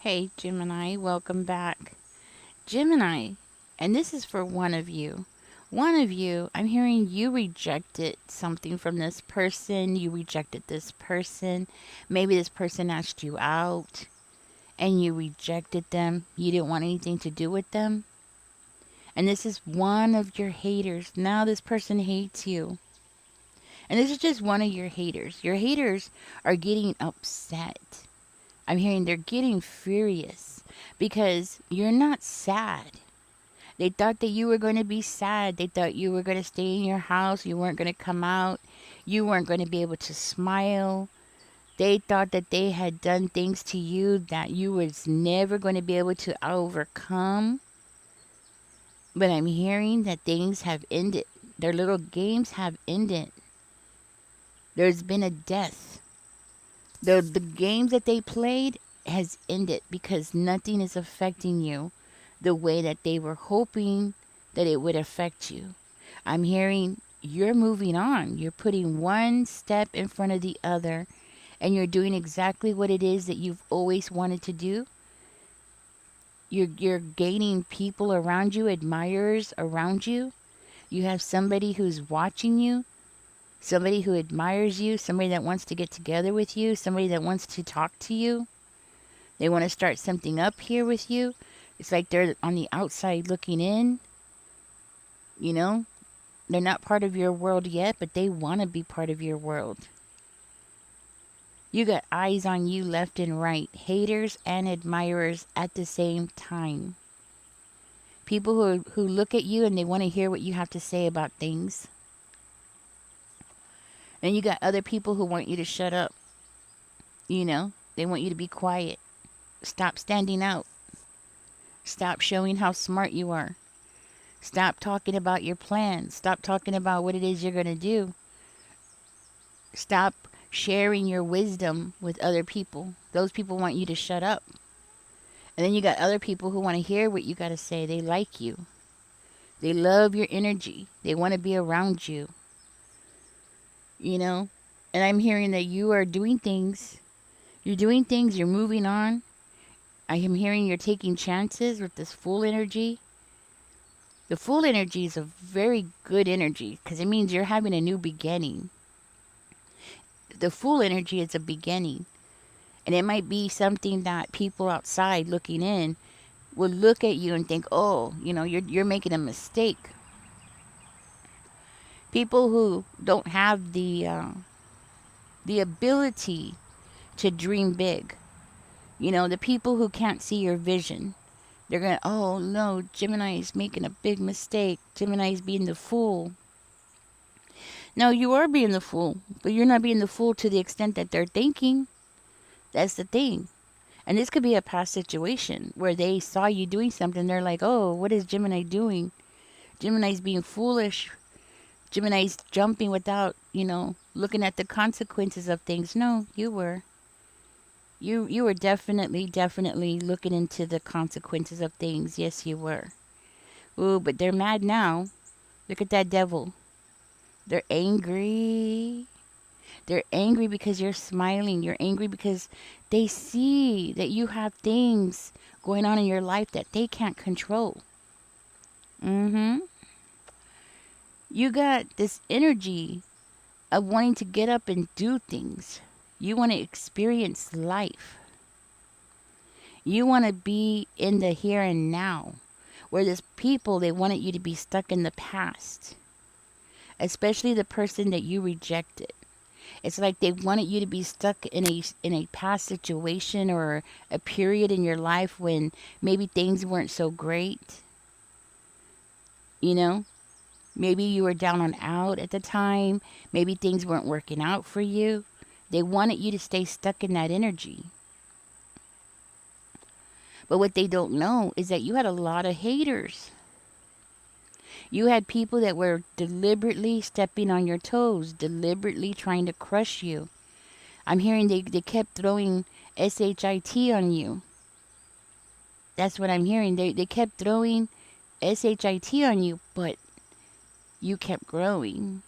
Hey Gemini, welcome back. Gemini, and this is for one of you. One of you, I'm hearing you rejected something from this person. You rejected this person. Maybe this person asked you out and you rejected them. You didn't want anything to do with them. And this is one of your haters. Now this person hates you. And this is just one of your haters. Your haters are getting upset. I'm hearing they're getting furious because you're not sad. They thought that you were going to be sad. They thought you were going to stay in your house. You weren't going to come out. You weren't going to be able to smile. They thought that they had done things to you that you was never going to be able to overcome. But I'm hearing that things have ended. Their little games have ended. There's been a death. The games that they played has ended because nothing is affecting you the way that they were hoping that it would affect you. I'm hearing you're moving on. You're putting one step in front of the other and you're doing exactly what it is that you've always wanted to do. You're gaining people around you, admirers around you. You have somebody who's watching you, somebody who admires you, somebody that wants to get together with you, somebody that wants to talk to you. They want to start something up here with you. It's like they're on the outside looking in. You know, they're not part of your world yet, but they want to be part of your world. You got eyes on you left and right, haters and admirers at the same time. People who look at you and they want to hear what you have to say about things. And you got other people who want you to shut up. You know, they want you to be quiet. Stop standing out. Stop showing how smart you are. Stop talking about your plans. Stop talking about what it is you're going to do. Stop sharing your wisdom with other people. Those people want you to shut up. And then you got other people who want to hear what you got to say. They like you. They love your energy. They want to be around you. You know? And I'm hearing that you are doing things. You're doing things. You're moving on. I am hearing you're taking chances with this full energy. The full energy is a very good energy because it means you're having a new beginning. The full energy is a beginning. And it might be something that people outside looking in will look at you and think, oh, you know, you're making a mistake. People who don't have the ability to dream big. You know, the people who can't see your vision. They're going to, oh no, Gemini is making a big mistake. Gemini is being the fool. No, you are being the fool, but you're not being the fool to the extent that they're thinking. That's the thing. And this could be a past situation where they saw you doing something. They're like, oh, what is Gemini doing? Gemini's being foolish. Gemini's jumping without, looking at the consequences of things. No, you were. You were definitely looking into the consequences of things. Yes, you were. Ooh, but they're mad now. Look at that devil. They're angry. They're angry because you're smiling. You're angry because they see that you have things going on in your life that they can't control. Mm-hmm. You got this energy of wanting to get up and do things. You want to experience life. You want to be in the here and now. Where there's people, they wanted you to be stuck in the past. Especially the person that you rejected. It's like they wanted you to be stuck in a past situation or a period in your life when maybe things weren't so great. You know? Maybe you were down and out at the time. Maybe things weren't working out for you. They wanted you to stay stuck in that energy. But what they don't know is that you had a lot of haters. You had people that were deliberately stepping on your toes, deliberately trying to crush you. I'm hearing they kept throwing SHIT on you. That's what I'm hearing. They kept throwing SHIT on you, but you kept growing.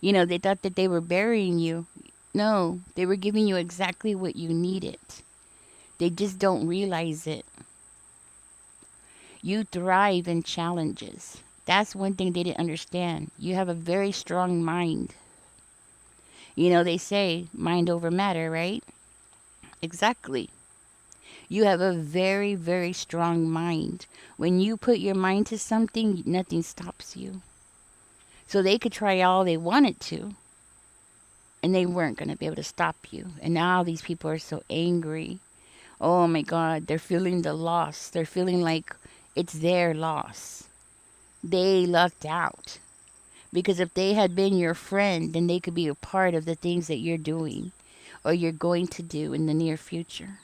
They thought that they were burying you. No, they were giving you exactly what you needed. They just don't realize it. You thrive in challenges. That's one thing they didn't understand. You have a very strong mind. You know, they say mind over matter, right? Exactly. You have a very, very strong mind. When you put your mind to something, nothing stops you. So they could try all they wanted to, and they weren't going to be able to stop you. And now these people are so angry. Oh my God, they're feeling the loss. They're feeling like it's their loss. They lucked out. Because if they had been your friend, then they could be a part of the things that you're doing or you're going to do in the near future.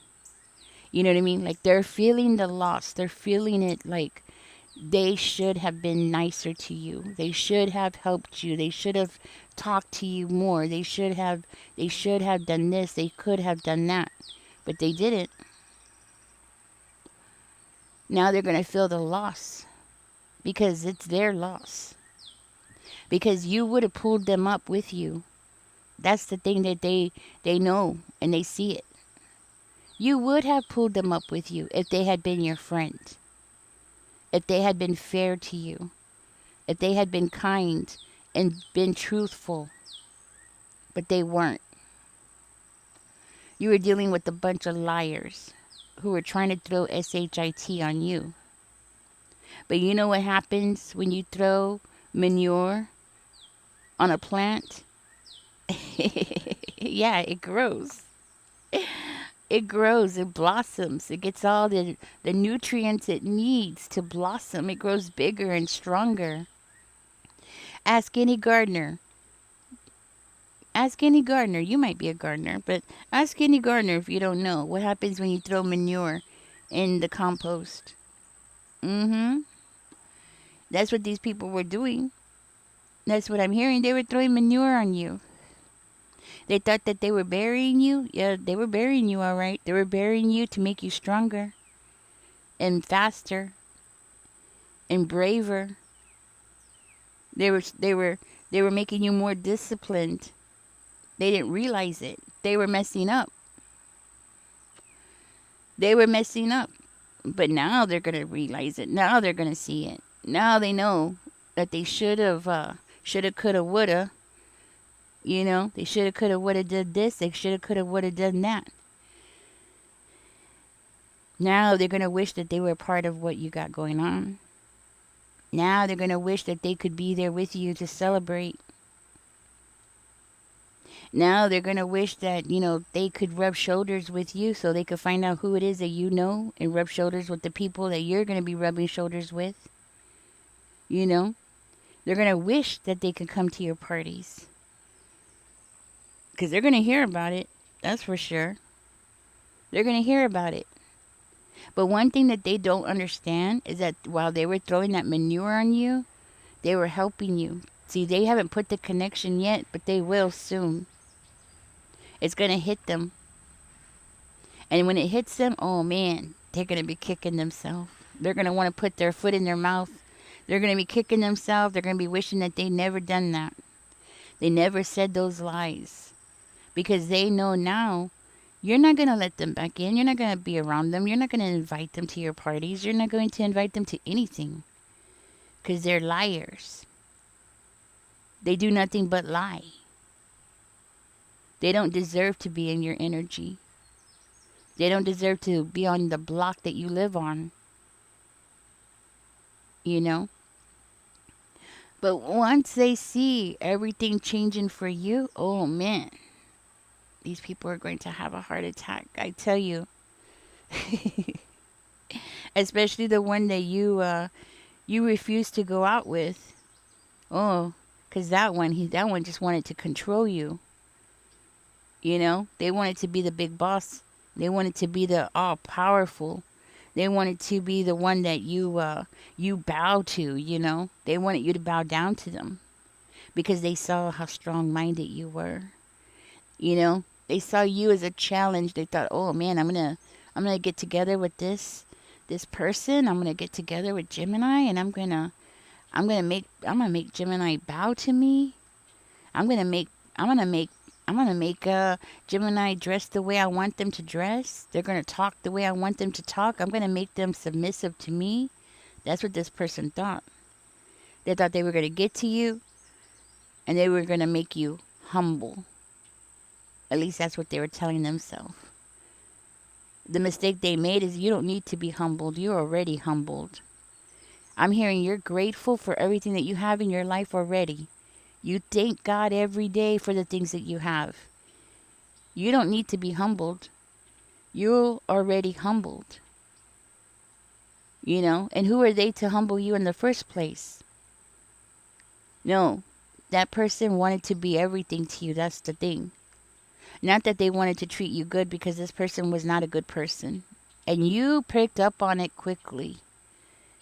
You know what I mean? Like they're feeling the loss. They're feeling it like they should have been nicer to you. They should have helped you. They should have talked to you more. They should have done this. They could have done that. But they didn't. Now they're going to feel the loss because it's their loss. Because you would have pulled them up with you. That's the thing that they know and they see it. You would have pulled them up with you if they had been your friend. If they had been fair to you. If they had been kind and been truthful. But they weren't. You were dealing with a bunch of liars who were trying to throw SHIT on you. But you know what happens when you throw manure on a plant? Yeah, it grows. It grows, it blossoms, it gets all the nutrients it needs to blossom. It grows bigger and stronger. Ask any gardener. Ask any gardener. You might be a gardener, but ask any gardener if you don't know what happens when you throw manure in the compost. Mm-hmm. That's what these people were doing. That's what I'm hearing. They were throwing manure on you. They thought that they were burying you. Yeah, they were burying you, all right. They were burying you to make you stronger and faster and braver. They were making you more disciplined. They didn't realize it. They were messing up. They were messing up. But now they're going to realize it. Now they're going to see it. Now they know that they shoulda, coulda, woulda. You know, they shoulda, coulda, woulda did this. They shoulda, coulda, woulda done that. Now they're going to wish that they were part of what you got going on. Now they're going to wish that they could be there with you to celebrate. Now they're going to wish that, they could rub shoulders with you so they could find out who it is that you know and rub shoulders with the people that you're going to be rubbing shoulders with. You know, they're going to wish that they could come to your parties. Because they're going to hear about it. That's for sure. They're going to hear about it. But one thing that they don't understand is that while they were throwing that manure on you, they were helping you. See, they haven't put the connection yet, but they will soon. It's going to hit them. And when it hits them, oh man, they're going to be kicking themselves. They're going to want to put their foot in their mouth. They're going to be kicking themselves. They're going to be wishing that they never done that. They never said those lies. Because they know now you're not going to let them back in. You're not going to be around them. You're not going to invite them to your parties. You're not going to invite them to anything. Because they're liars. They do nothing but lie. They don't deserve to be in your energy. They don't deserve to be on the block that you live on. You know? But once they see everything changing for you, oh man, these people are going to have a heart attack. I tell you. Especially the one that you refuse to go out with. Oh, because that one just wanted to control you. You know, they wanted to be the big boss. They wanted to be the all powerful. They wanted to be the one that you bow to, you know. They wanted you to bow down to them because they saw how strong-minded you were. You know, they saw you as a challenge. They thought, "Oh man, I'm going to get together with this person. I'm going to get together with Gemini and I'm going to make Gemini bow to me. I'm going to make I'm going to make Gemini dress the way I want them to dress. They're going to talk the way I want them to talk. I'm going to make them submissive to me. That's what this person thought. They thought they were going to get to you and they were going to make you humble. At least that's what they were telling themselves. The mistake they made is you don't need to be humbled. You're already humbled. I'm hearing you're grateful for everything that you have in your life already. You thank God every day for the things that you have. You don't need to be humbled. You're already humbled. And who are they to humble you in the first place? No, that person wanted to be everything to you. That's the thing. Not that they wanted to treat you good, because this person was not a good person. And you picked up on it quickly.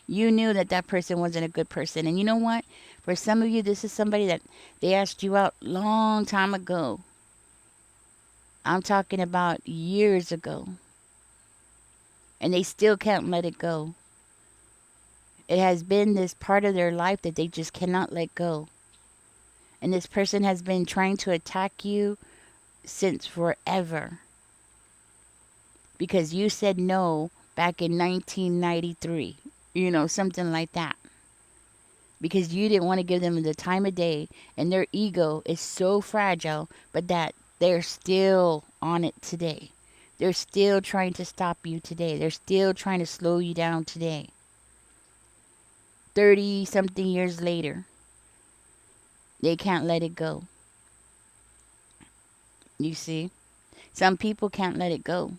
You knew that that person wasn't a good person. And you know what? For some of you, this is somebody that they asked you out long time ago. I'm talking about years ago. And they still can't let it go. It has been this part of their life that they just cannot let go. And this person has been trying to attack you since forever. Because you said no back in 1993. Something like that. Because you didn't want to give them the time of day. And their ego is so fragile, but that they're still on it today. They're still trying to stop you today. They're still trying to slow you down today. 30 something years later, they can't let it go. You see? Some people can't let it go.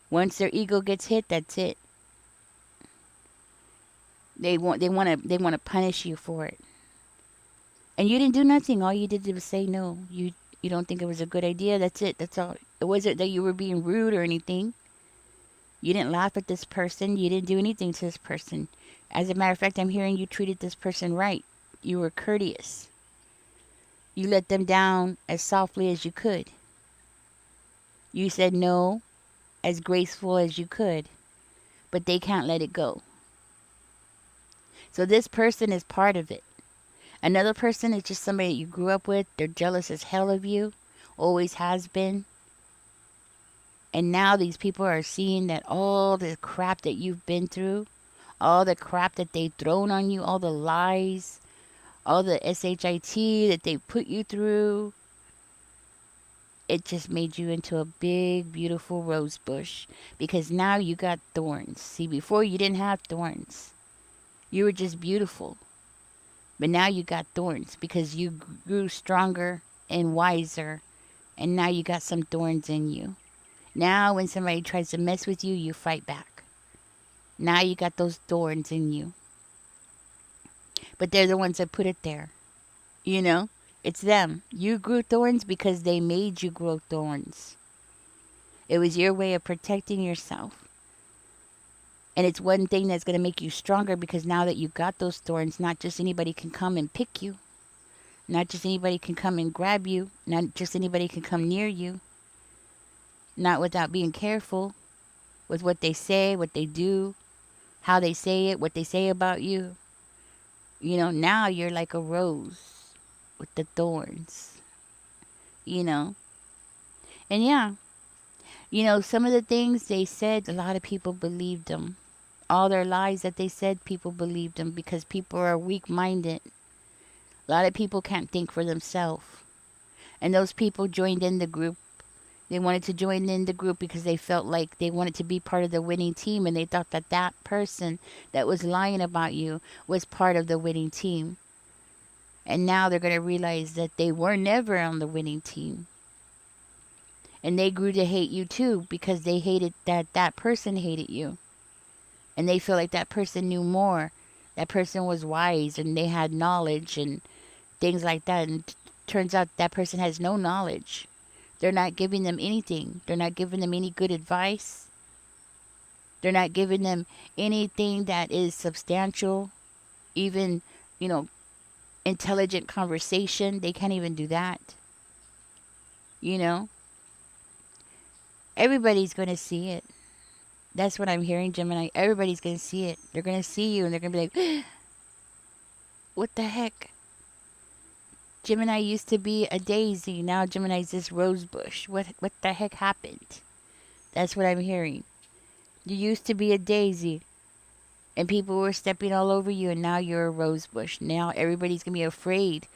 Once their ego gets hit, that's it. They want to punish you for it. And you didn't do nothing. All you did was say no. You don't think it was a good idea. That's it. That's all. It wasn't that you were being rude or anything. You didn't laugh at this person. You didn't do anything to this person. As a matter of fact, I'm hearing you treated this person right. You were courteous. You let them down as softly as you could. You said no as graceful as you could. But they can't let it go. So this person is part of it. Another person is just somebody that you grew up with. They're jealous as hell of you. Always has been. And now these people are seeing that all the crap that you've been through, all the crap that they've thrown on you, all the lies, all the SHIT that they put you through, it just made you into a big, beautiful rose bush. Because now you got thorns. See, before you didn't have thorns. You were just beautiful. But now you got thorns because you grew stronger and wiser. And now you got some thorns in you. Now when somebody tries to mess with you, you fight back. Now you got those thorns in you. But they're the ones that put it there. It's them. You grew thorns because they made you grow thorns. It was your way of protecting yourself. And it's one thing that's going to make you stronger, because now that you got those thorns, not just anybody can come and pick you. Not just anybody can come and grab you. Not just anybody can come near you. Not without being careful with what they say, what they do, how they say it, what they say about you. Now you're like a rose with the thorns. And yeah, some of the things they said, a lot of people believed them. All their lies that they said, people believed them because people are weak-minded. A lot of people can't think for themselves. And those people joined in the group. They wanted to join in the group because they felt like they wanted to be part of the winning team, and they thought that that person that was lying about you was part of the winning team. And now they're going to realize that they were never on the winning team. And they grew to hate you too, because they hated that person hated you. And they feel like that person knew more. That person was wise and they had knowledge and things like that. And turns out that person has no knowledge. They're not giving them anything. They're not giving them any good advice. They're not giving them anything that is substantial. Even, intelligent conversation. They can't even do that. Everybody's going to see it. That's what I'm hearing, Gemini. Everybody's going to see it. They're going to see you and they're going to be like, what the heck? Gemini used to be a daisy. Now Gemini's this rose bush. What the heck happened? That's what I'm hearing. You used to be a daisy and people were stepping all over you, and now you're a rose bush. Now everybody's gonna be afraid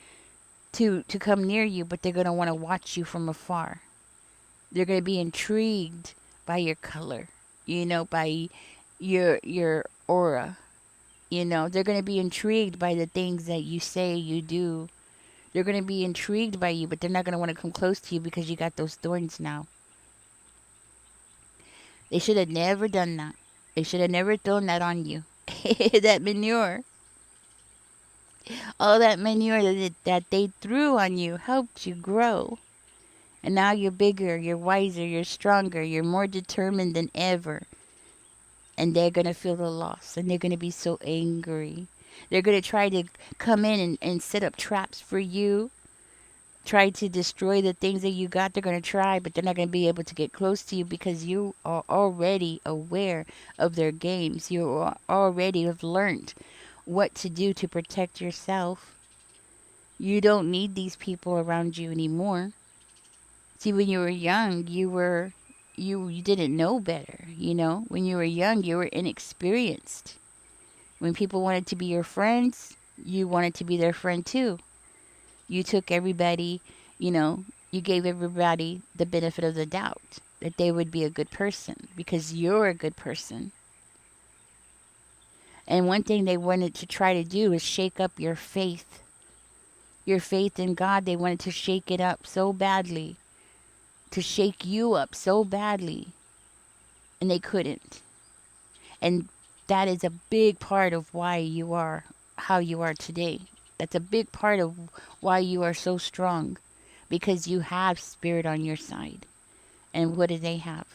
to come near you, but they're gonna want to watch you from afar. They're gonna be intrigued by your color, by your aura. They're gonna be intrigued by the things that you say you do. They're gonna be intrigued by you, but they're not gonna want to come close to you because you got those thorns now. They should have never done that. They should have never thrown that on you. That manure. All that manure that they threw on you helped you grow. And now you're bigger, you're wiser, you're stronger, you're more determined than ever. And they're going to feel the loss and they're going to be so angry. They're going to try to come in and set up traps for you, try to destroy the things that you got. They're going to try, but they're not going to be able to get close to you because you are already aware of their games. You already have learned what to do to protect yourself. You don't need these people around you anymore. See, when you were young, you didn't know better. When you were young, you were inexperienced. When people wanted to be your friends, you wanted to be their friend too. You took everybody, you gave everybody the benefit of the doubt that they would be a good person because you're a good person. And one thing they wanted to try to do is shake up your faith. Your faith in God, they wanted to shake it up so badly. To shake you up so badly. And they couldn't. And that is a big part of why you are how you are today. That's a big part of why you are so strong. Because you have spirit on your side. And what do they have?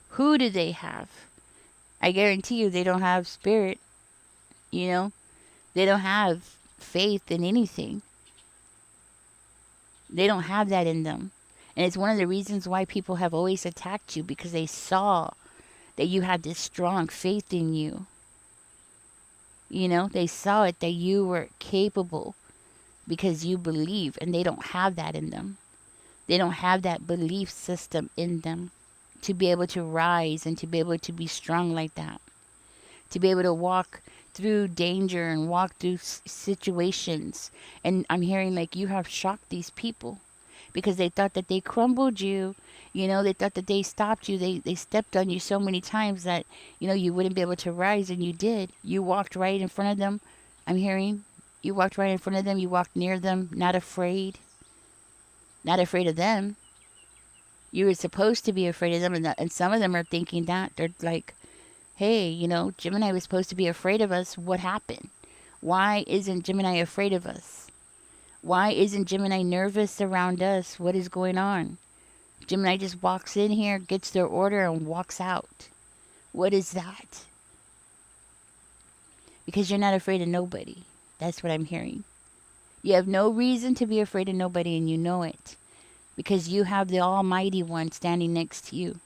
Who do they have? I guarantee you they don't have spirit. They don't have faith in anything. They don't have that in them. And it's one of the reasons why people have always attacked you, because they saw that you had this strong faith in you. They saw it that you were capable because you believe, and they don't have that in them. They don't have that belief system in them to be able to rise and to be able to be strong like that. To be able to walk through danger and walk through situations. And I'm hearing like you have shocked these people because they thought that they crumbled you. They thought that they stopped you. They stepped on you so many times that, you wouldn't be able to rise, and you did. You walked right in front of them. I'm hearing you walked right in front of them. You walked near them, not afraid. Not afraid of them. You were supposed to be afraid of them, and some of them are thinking that. They're like, hey, Gemini was supposed to be afraid of us. What happened? Why isn't Gemini afraid of us? Why isn't Gemini nervous around us? What is going on? Gemini just walks in here, gets their order, and walks out. What is that? Because you're not afraid of nobody. That's what I'm hearing. You have no reason to be afraid of nobody, and you know it. Because you have the Almighty One standing next to you.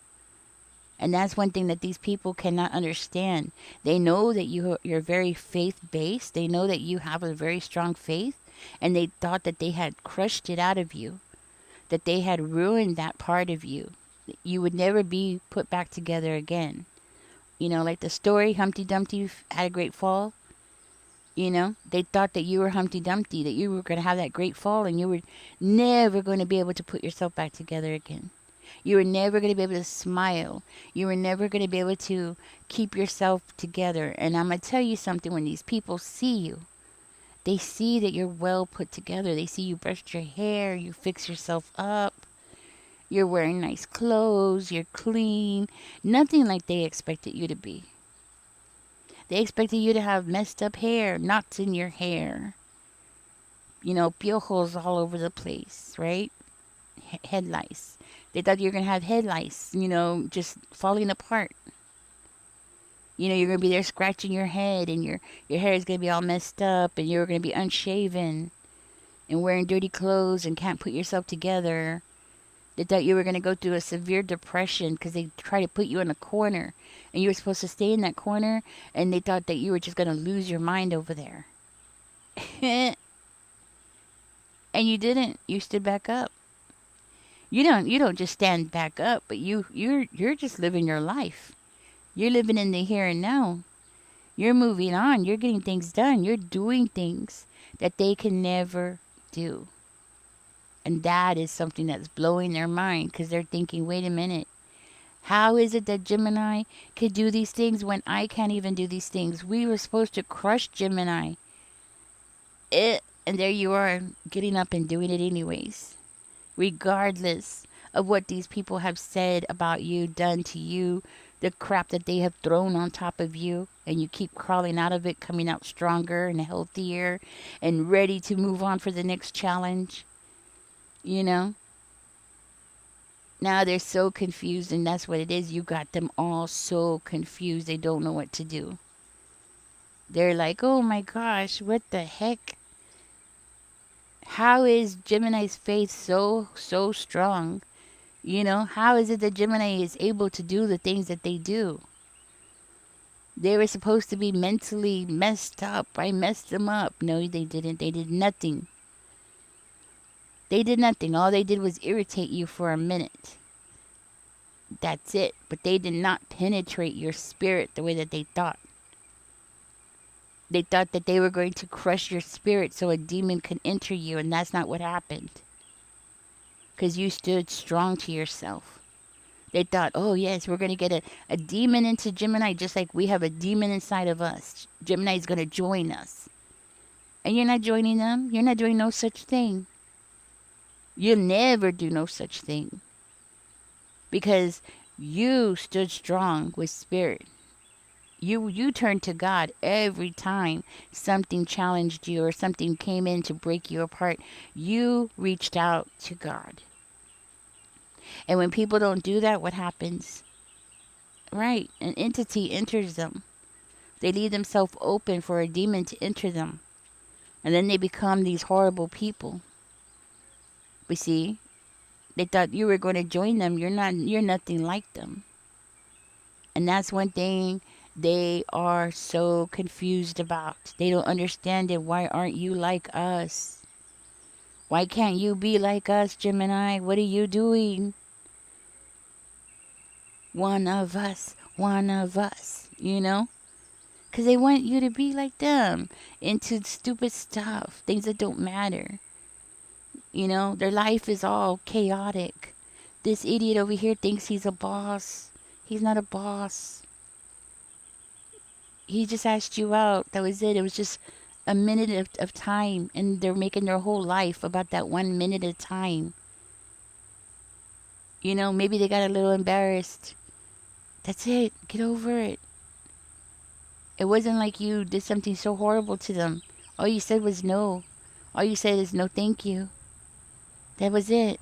And that's one thing that these people cannot understand. They know that you're very faith-based. They know that you have a very strong faith. And they thought that they had crushed it out of you. That they had ruined that part of you. You would never be put back together again. Like the story, Humpty Dumpty had a great fall. They thought that you were Humpty Dumpty, that you were going to have that great fall, and you were never going to be able to put yourself back together again. You were never going to be able to smile. You were never going to be able to keep yourself together. And I'm going to tell you something, when these people see you, they see that you're well put together. They see you brushed your hair, you fix yourself up, you're wearing nice clothes, you're clean. Nothing like they expected you to be. They expected you to have messed up hair, knots in your hair, piojos all over the place, right? Head lice. They thought you were going to have head lice, just falling apart. You're going to be there scratching your head, and your hair is going to be all messed up, and you're going to be unshaven and wearing dirty clothes and can't put yourself together. They thought you were going to go through a severe depression because they tried to put you in a corner, and you were supposed to stay in that corner, and they thought that you were just going to lose your mind over there. And you didn't. You stood back up. You don't just stand back up, but you're just living your life. You're living in the here and now. You're moving on. You're getting things done. You're doing things that they can never do. And that is something that's blowing their mind because they're thinking, wait a minute. How is it that Gemini could do these things when I can't even do these things? We were supposed to crush Gemini. And there you are, getting up and doing it anyways. Regardless of what these people have said about you, done to you, the crap that they have thrown on top of you, and you keep crawling out of it, coming out stronger and healthier and ready to move on for the next challenge. You know? Now they're so confused, and that's what it is. You got them all so confused, they don't know what to do. They're like, oh my gosh, what the heck? How is Gemini's faith so strong? How is it that Gemini is able to do the things that they do? They were supposed to be mentally messed up. I messed them up. No, they didn't. They did nothing. They did nothing. All they did was irritate you for a minute. That's it. But they did not penetrate your spirit the way that they thought. They thought that they were going to crush your spirit so a demon could enter you, and that's not what happened. Because you stood strong to yourself. They thought, oh yes, we're going to get a demon into Gemini just like we have a demon inside of us. Gemini's going to join us. And you're not joining them. You're not doing no such thing. You'll never do no such thing. Because you stood strong with spirit. You turned to God every time something challenged you or something came in to break you apart. You reached out to God. And when people don't do that, what happens? Right, an entity enters them. They leave themselves open for a demon to enter them. And then they become these horrible people. We see, they thought you were going to join them. You're nothing like them. And that's one thing they are so confused about. They don't understand it. Why aren't you like us? Why can't you be like us, Gemini? What are you doing? One of us, Because they want you to be like them, into stupid stuff, things that don't matter. Their life is all chaotic. This idiot over here thinks he's a boss. He's not a boss. He just asked you out. That was it. It was just a minute of time, and they're making their whole life about that 1 minute of time. Maybe they got a little embarrassed. That's it. Get over it. It wasn't like you did something so horrible to them. All you said was no. All you said is no thank you. That was it.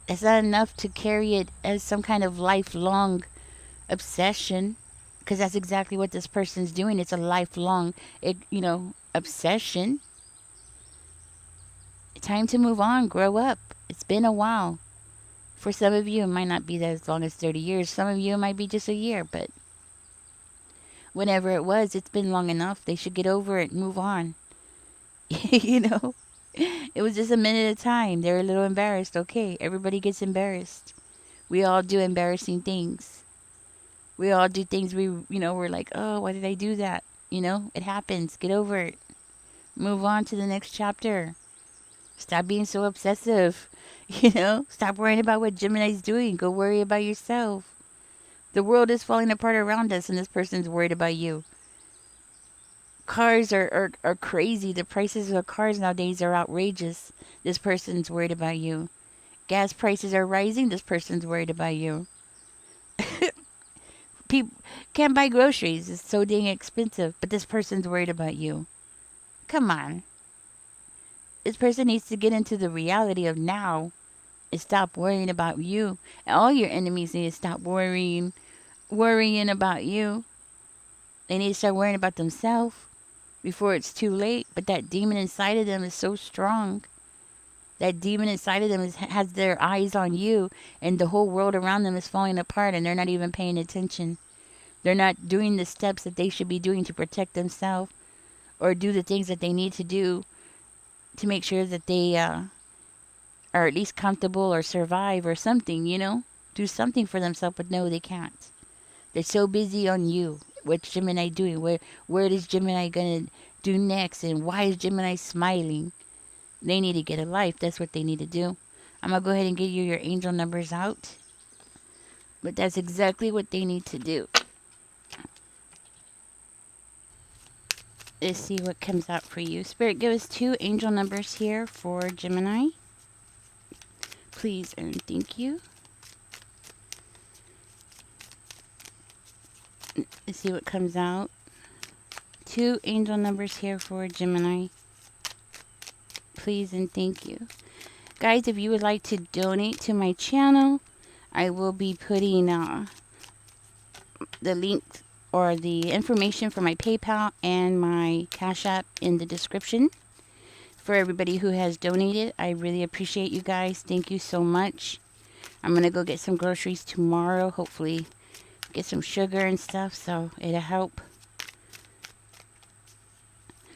That's not enough to carry it as some kind of lifelong obsession. Because that's exactly what this person's doing. It's a lifelong, obsession. Time to move on. Grow up. It's been a while. For some of you, it might not be that as long as 30 years. Some of you, it might be just a year. But whenever it was, it's been long enough. They should get over it and move on. It was just a minute at a time. They were a little embarrassed. Okay, everybody gets embarrassed. We all do embarrassing things. We all do things we're like, oh, why did I do that? It happens. Get over it. Move on to the next chapter. Stop being so obsessive. Stop worrying about what Gemini's doing. Go worry about yourself. The world is falling apart around us, and this person's worried about you. Cars are crazy. The prices of cars nowadays are outrageous. This person's worried about you. Gas prices are rising. This person's worried about you. People can't buy groceries. It's so dang expensive. But this person's worried about you. Come on. This person needs to get into the reality of now and stop worrying about you. And all your enemies need to stop worrying about you. They need to start worrying about themselves before it's too late. But that demon inside of them is so strong. That demon inside of them has their eyes on you, and the whole world around them is falling apart, and they're not even paying attention. They're not doing the steps that they should be doing to protect themselves or do the things that they need to do to make sure that they are at least comfortable or survive or something, do something for themselves, but no, they can't. They're so busy on you. What's Gemini doing? Where is Gemini gonna do next? And why is Gemini smiling? They need to get a life. That's what they need to do. I'm gonna go ahead and give you your angel numbers out. But that's exactly what they need to do. Let's see what comes out for you. Spirit, give us 2 angel numbers here for Gemini. Please and thank you. Let's see what comes out. 2 angel numbers here for Gemini. Please and thank you. Guys, if you would like to donate to my channel, I will be putting the link or the information for my PayPal and my Cash App in the description. For everybody who has donated, I really appreciate you guys. Thank you so much. I'm going to go get some groceries tomorrow. Hopefully get some sugar and stuff, so it'll help.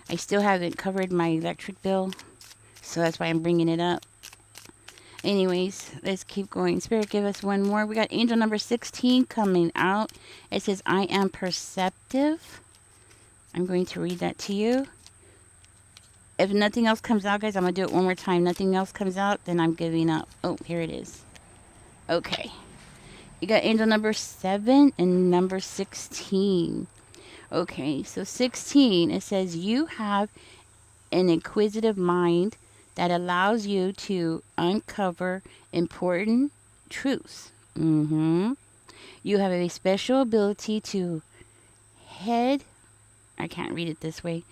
I still haven't covered my electric bill, so that's why I'm bringing it up. Anyways, let's keep going. Spirit, give us one more. We got angel number 16 coming out. It says, I am perceptive. I'm going to read that to you. If nothing else comes out, guys, I'm going to do it one more time. Nothing else comes out, then I'm giving up. Oh, here it is. Okay. You got angel number 7 and number 16. Okay, so 16, it says, you have an inquisitive mind that allows you to uncover important truths. You have a special ability to I can't read it this way.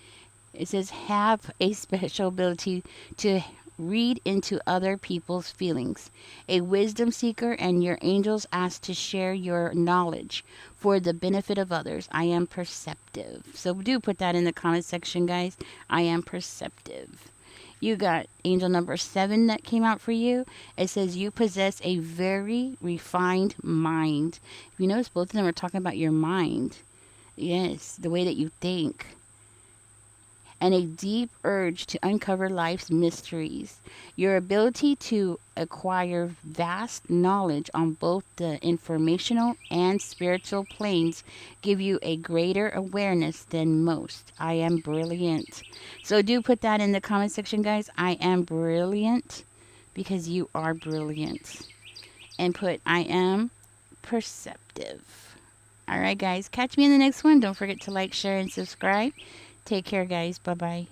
It says have a special ability to read into other people's feelings. A wisdom seeker, and your angels ask to share your knowledge for the benefit of others. I am perceptive. So do put that in the comment section, guys. I am perceptive. You got angel number 7 that came out for you. It says you possess a very refined mind. If you notice, both of them are talking about your mind. Yes, the way that you think. And a deep urge to uncover life's mysteries. Your ability to acquire vast knowledge on both the informational and spiritual planes give you a greater awareness than most. I am brilliant. So do put that in the comment section, guys. I am brilliant, because you are brilliant. And put I am perceptive. All right, guys. Catch me in the next one. Don't forget to like, share, and subscribe. Take care, guys. Bye-bye.